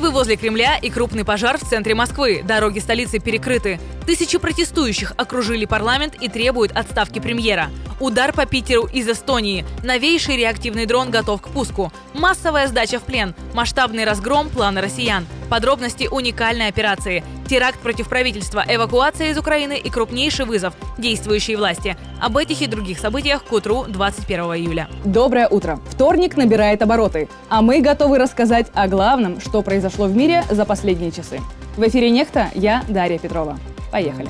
Взрывы возле Кремля и крупный пожар в центре Москвы. Дороги столицы перекрыты. Тысячи протестующих окружили парламент и требуют отставки премьера. Удар по Питеру из Эстонии. Новейший реактивный дрон готов к пуску. Массовая сдача в плен. Масштабный разгром плана россиян. Подробности уникальной операции. Теракт против правительства, эвакуация из Украины и крупнейший вызов действующей власти. Об этих и других событиях к утру 21 июля. Доброе утро. Вторник набирает обороты. А мы готовы рассказать о главном, что произошло в мире за последние часы. В эфире «Нехта», я Дарья Петрова. Поехали.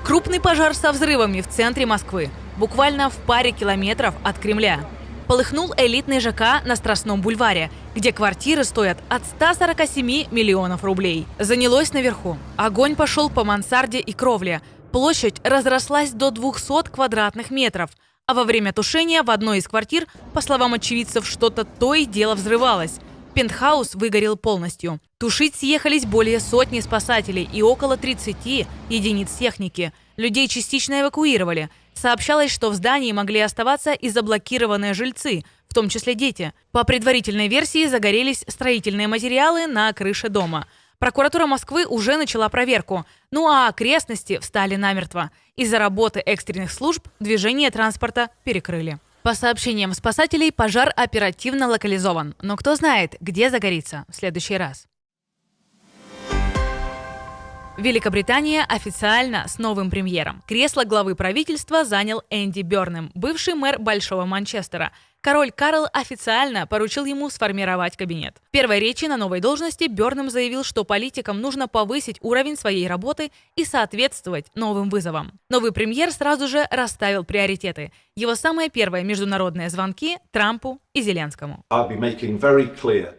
Крупный пожар со взрывами в центре Москвы. Буквально в паре километров от Кремля. Полыхнул элитный ЖК на Страстном бульваре, где квартиры стоят от 147 миллионов рублей. Занялось наверху. Огонь пошел по мансарде и кровле. Площадь разрослась до 200 квадратных метров. А во время тушения в одной из квартир, по словам очевидцев, что-то то и дело взрывалось. Пентхаус выгорел полностью. Тушить съехались более сотни спасателей и около 30 единиц техники. Людей частично эвакуировали. Сообщалось, что в здании могли оставаться и заблокированные жильцы, в том числе дети. По предварительной версии загорелись строительные материалы на крыше дома. Прокуратура Москвы уже начала проверку. Ну а окрестности встали намертво. Из-за работы экстренных служб движение транспорта перекрыли. По сообщениям спасателей, пожар оперативно локализован. Но кто знает, где загорится в следующий раз. Великобритания официально с новым премьером. Кресло главы правительства занял Энди Бёрнэм, бывший мэр Большого Манчестера. Король Карл официально поручил ему сформировать кабинет. В первой речи на новой должности Бёрнэм заявил, что политикам нужно повысить уровень своей работы и соответствовать новым вызовам. Новый премьер сразу же расставил приоритеты. Его самые первые международные звонки Трампу и Зеленскому.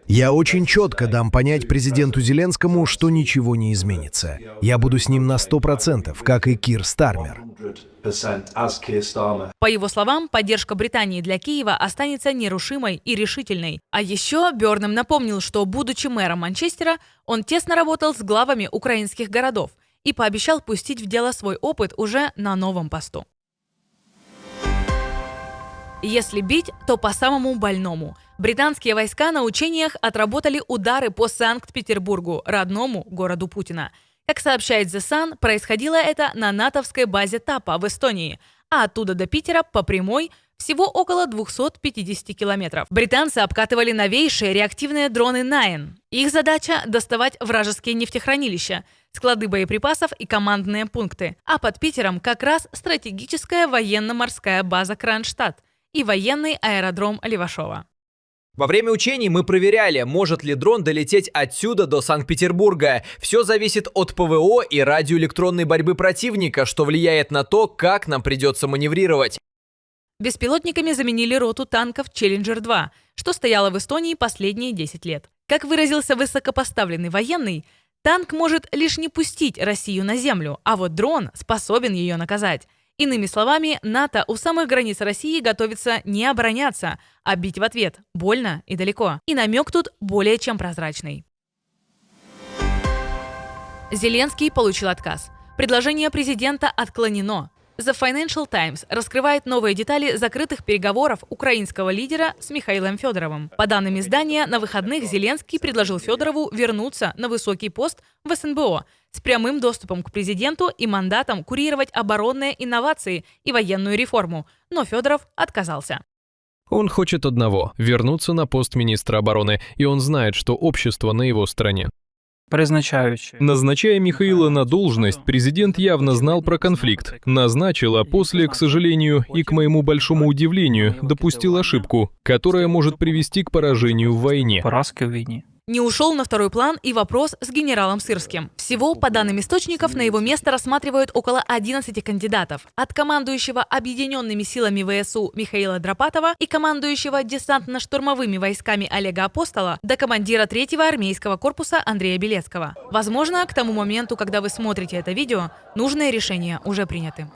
Я очень четко дам понять президенту Зеленскому, что ничего не изменится. Я буду с ним на 100%, как и Кир Стармер. По его словам, поддержка Британии для Киева останется нерушимой и решительной. А еще Бёрнэм напомнил, что, будучи мэром Манчестера, он тесно работал с главами украинских городов и пообещал пустить в дело свой опыт уже на новом посту. Если бить, то по самому больному. Британские войска на учениях отработали удары по Санкт-Петербургу, родному городу Путина. Как сообщает The Sun, происходило это на натовской базе Тапа в Эстонии, а оттуда до Питера по прямой всего около 250 километров. Британцы обкатывали новейшие реактивные дроны Nine. Их задача – доставать вражеские нефтехранилища, склады боеприпасов и командные пункты. А под Питером как раз стратегическая военно-морская база Кронштадт и военный аэродром Левашово. Во время учений мы проверяли, может ли дрон долететь отсюда до Санкт-Петербурга. Все зависит от ПВО и радиоэлектронной борьбы противника, что влияет на то, как нам придется маневрировать. Беспилотниками заменили роту танков «Челленджер-2», что стояло в Эстонии последние 10 лет. Как выразился высокопоставленный военный, танк может лишь не пустить Россию на землю, а вот дрон способен ее наказать. Иными словами, НАТО у самых границ России готовится не обороняться, а бить в ответ, больно и далеко. И намек тут более чем прозрачный. Зеленский получил отказ. Предложение президента отклонено. The Financial Times раскрывает новые детали закрытых переговоров украинского лидера с Михаилом Федоровым. По данным издания, на выходных Зеленский предложил Федорову вернуться на высокий пост в СНБО с прямым доступом к президенту и мандатом курировать оборонные инновации и военную реформу, но Федоров отказался. Он хочет одного – вернуться на пост министра обороны, и он знает, что общество на его стороне. Назначая Михаила на должность, президент явно знал про конфликт. Назначил, а после, к сожалению и к моему большому удивлению, допустил ошибку, которая может привести к поражению в войне. Не ушел на второй план и вопрос с генералом Сырским. Всего, по данным источников, на его место рассматривают около 11 кандидатов. От командующего объединенными силами ВСУ Михаила Драпатова и командующего десантно-штурмовыми войсками Олега Апостола до командира 3-го армейского корпуса Андрея Белецкого. Возможно, к тому моменту, когда вы смотрите это видео, нужные решения уже приняты.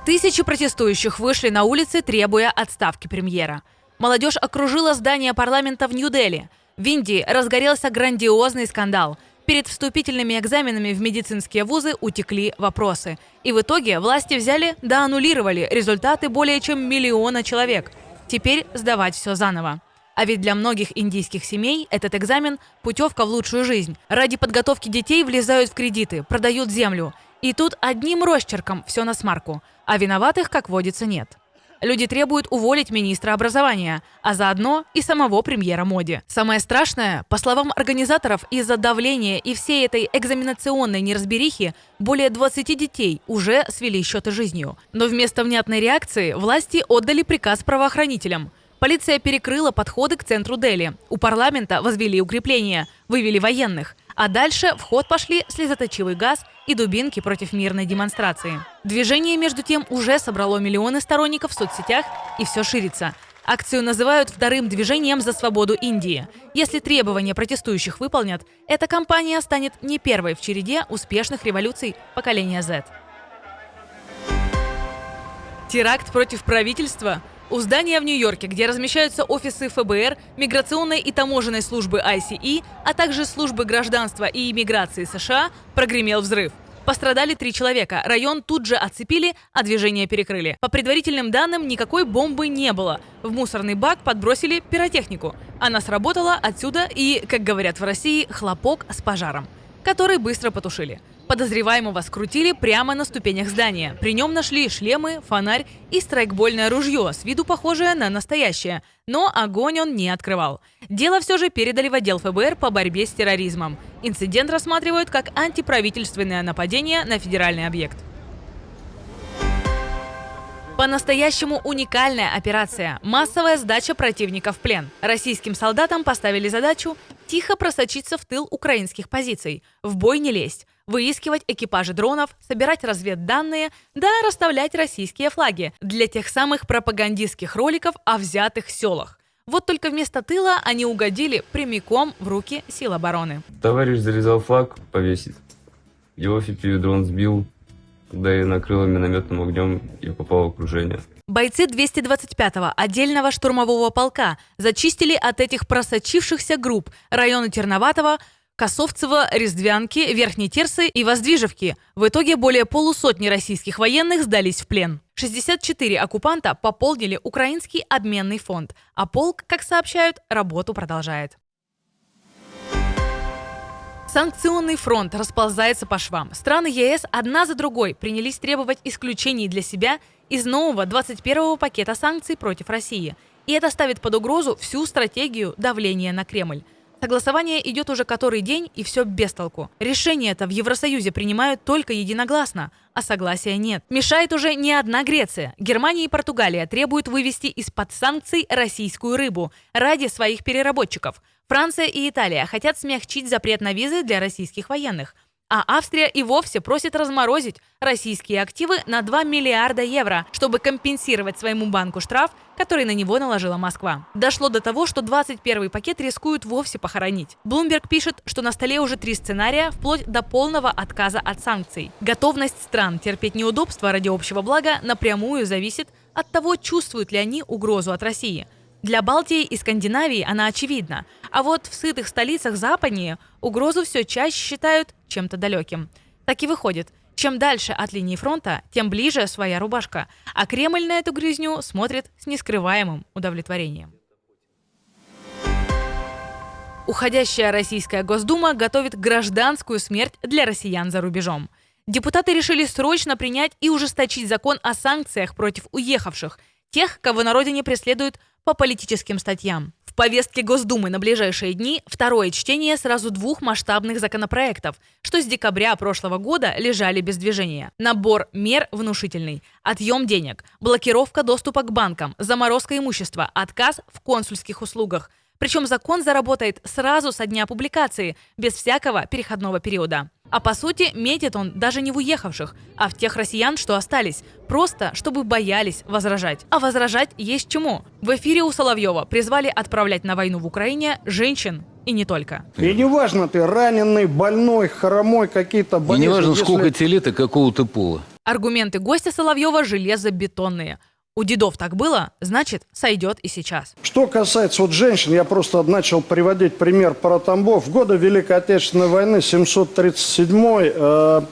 Тысячи протестующих вышли на улицы, требуя отставки премьера. Молодежь окружила здание парламента в Нью-Дели. В Индии разгорелся грандиозный скандал. Перед вступительными экзаменами в медицинские вузы утекли вопросы. И в итоге власти взяли да аннулировали результаты более чем 1 миллиона человек. Теперь сдавать все заново. А ведь для многих индийских семей этот экзамен – путевка в лучшую жизнь. Ради подготовки детей влезают в кредиты, продают землю. И тут одним росчерком все на смарку. А виноватых, как водится, нет. Люди требуют уволить министра образования, а заодно и самого премьера Моди. Самое страшное, по словам организаторов, из-за давления и всей этой экзаменационной неразберихи более 20 детей уже свели счеты жизнью. Но вместо внятной реакции власти отдали приказ правоохранителям. Полиция перекрыла подходы к центру Дели. У парламента возвели укрепления, вывели военных. А дальше в ход пошли слезоточивый газ и дубинки против мирной демонстрации. Движение, между тем, уже собрало миллионы сторонников в соцсетях и все ширится. Акцию называют вторым движением за свободу Индии. Если требования протестующих выполнят, эта кампания станет не первой в череде успешных революций поколения Z. Теракт против правительства? У здания в Нью-Йорке, где размещаются офисы ФБР, миграционной и таможенной службы ICE, а также службы гражданства и иммиграции США, прогремел взрыв. Пострадали 3 человека. Район тут же оцепили, а движение перекрыли. По предварительным данным, никакой бомбы не было. В мусорный бак подбросили пиротехнику. Она сработала отсюда и, как говорят в России, хлопок с пожаром, который быстро потушили. Подозреваемого скрутили прямо на ступенях здания. При нем нашли шлемы, фонарь и страйкбольное ружье, с виду похожее на настоящее. Но огонь он не открывал. Дело все же передали в отдел ФБР по борьбе с терроризмом. Инцидент рассматривают как антиправительственное нападение на федеральный объект. По-настоящему уникальная операция – массовая сдача противника в плен. Российским солдатам поставили задачу тихо просочиться в тыл украинских позиций, в бой не лезть, выискивать экипажи дронов, собирать разведданные, да расставлять российские флаги для тех самых пропагандистских роликов о взятых селах. Вот только вместо тыла они угодили прямиком в руки сил обороны. Товарищ зарезал флаг повесить. Его FPV-дрон сбил. Когда я накрыла минометным огнем, я попал в окружение. Бойцы 225-го отдельного штурмового полка зачистили от этих просочившихся групп районы Терноватого, Косовцева, Рездвянки, Верхней Терсы и Воздвижевки. В итоге более полусотни российских военных сдались в плен. 64 оккупанта пополнили украинский обменный фонд, а полк, как сообщают, работу продолжает. Санкционный фронт расползается по швам. Страны ЕС одна за другой принялись требовать исключений для себя из нового 21-го пакета санкций против России. И это ставит под угрозу всю стратегию давления на Кремль. Согласование идет уже который день, и все без толку. Решения-то в Евросоюзе принимают только единогласно, а согласия нет. Мешает уже не одна Греция. Германия и Португалия требуют вывести из-под санкций российскую рыбу ради своих переработчиков. Франция и Италия хотят смягчить запрет на визы для российских военных. А Австрия и вовсе просит разморозить российские активы на 2 миллиарда евро, чтобы компенсировать своему банку штраф, который на него наложила Москва. Дошло до того, что 21-й пакет рискуют вовсе похоронить. Bloomberg пишет, что на столе уже 3 сценария, вплоть до полного отказа от санкций. Готовность стран терпеть неудобства ради общего блага напрямую зависит от того, чувствуют ли они угрозу от России. Для Балтии и Скандинавии она очевидна, а вот в сытых столицах западнее угрозу все чаще считают чем-то далеким. Так и выходит, чем дальше от линии фронта, тем ближе своя рубашка, а Кремль на эту грязню смотрит с нескрываемым удовлетворением. Уходящая российская Госдума готовит гражданскую смерть для россиян за рубежом. Депутаты решили срочно принять и ужесточить закон о санкциях против уехавших, тех, кого на родине преследуют по политическим статьям. В повестке Госдумы на ближайшие дни второе чтение сразу 2 масштабных законопроектов, что с декабря прошлого года лежали без движения. Набор мер внушительный. Отъем денег, блокировка доступа к банкам, заморозка имущества, отказ в консульских услугах. Причем закон заработает сразу со дня публикации, без всякого переходного периода. А по сути, метит он даже не в уехавших, а в тех россиян, что остались, просто чтобы боялись возражать. А возражать есть чему. В эфире у Соловьева призвали отправлять на войну в Украине женщин и не только. И не важно, ты раненый, больной, хромой, какие-то болезни. И не важно, сколько тебе лет и какого ты пола. Аргументы гостя Соловьева железобетонные. У дедов так было, значит, сойдет и сейчас. Что касается вот женщин, я просто начал приводить пример про Тамбов. В годы Великой Отечественной войны, 737-й,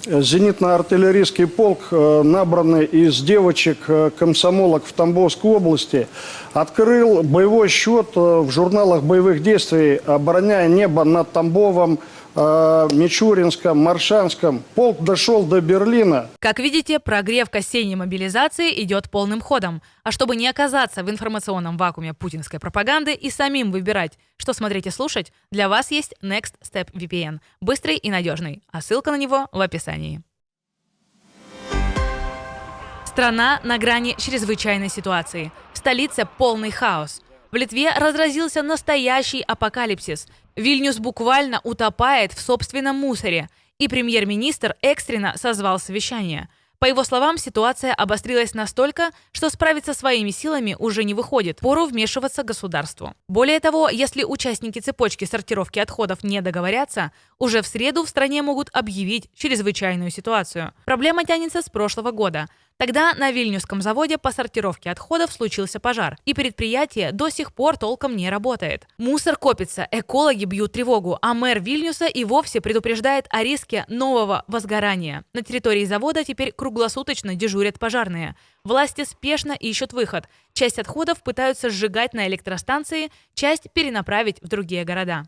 зенитно-артиллерийский полк, набранный из девочек-комсомолок в Тамбовской области, открыл боевой счет в журналах боевых действий, обороняя небо над Тамбовом, Мичуринском, Моршанском. Полк дошел до Берлина. Как видите, прогрев к осенней мобилизации идет полным ходом. А чтобы не оказаться в информационном вакууме путинской пропаганды и самим выбирать, что смотреть и слушать, для вас есть Next Step VPN. Быстрый и надежный. А ссылка на него в описании. Страна на грани чрезвычайной ситуации. В столице полный хаос. В Литве разразился настоящий апокалипсис. Вильнюс буквально утопает в собственном мусоре. И премьер-министр экстренно созвал совещание. По его словам, ситуация обострилась настолько, что справиться своими силами уже не выходит. Пору вмешиваться государству. Более того, если участники цепочки сортировки отходов не договорятся, уже в среду в стране могут объявить чрезвычайную ситуацию. Проблема тянется с прошлого года. Тогда на Вильнюсском заводе по сортировке отходов случился пожар, и предприятие до сих пор толком не работает. Мусор копится, экологи бьют тревогу, а мэр Вильнюса и вовсе предупреждает о риске нового возгорания. На территории завода теперь круглосуточно дежурят пожарные. Власти спешно ищут выход. Часть отходов пытаются сжигать на электростанции, часть перенаправить в другие города.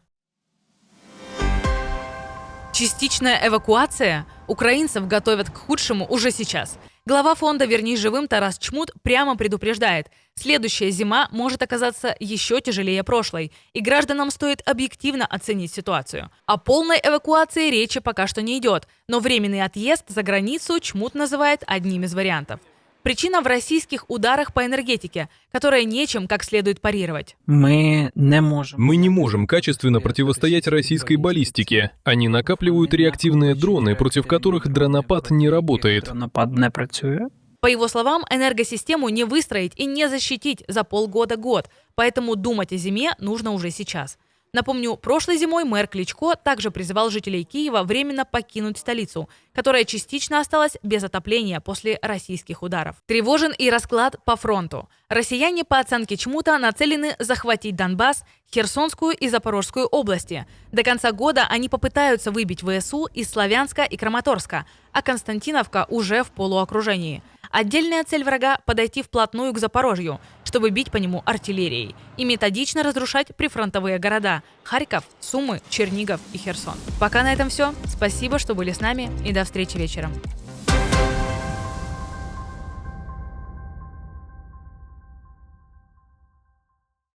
Частичная эвакуация? Украинцев готовят к худшему уже сейчас. Глава фонда «Вернись живым» Тарас Чмут прямо предупреждает, следующая зима может оказаться еще тяжелее прошлой, и гражданам стоит объективно оценить ситуацию. О полной эвакуации речи пока что не идет, но временный отъезд за границу Чмут называет одним из вариантов. Причина в российских ударах по энергетике, которые нечем как следует парировать. Мы не можем качественно противостоять российской баллистике. Они накапливают реактивные дроны, против которых дронопад не работает. По его словам, энергосистему не выстроить и не защитить за полгода-год, поэтому думать о зиме нужно уже сейчас. Напомню, прошлой зимой мэр Кличко также призывал жителей Киева временно покинуть столицу, которая частично осталась без отопления после российских ударов. Тревожен и расклад по фронту. Россияне, по оценке Чмута, нацелены захватить Донбасс, Херсонскую и Запорожскую области. До конца года они попытаются выбить ВСУ из Славянска и Краматорска, а Константиновка уже в полуокружении. Отдельная цель врага – подойти вплотную к Запорожью, чтобы бить по нему артиллерией и методично разрушать прифронтовые города – Харьков, Сумы, Чернигов и Херсон. Пока на этом все. Спасибо, что были с нами, и до встречи вечером.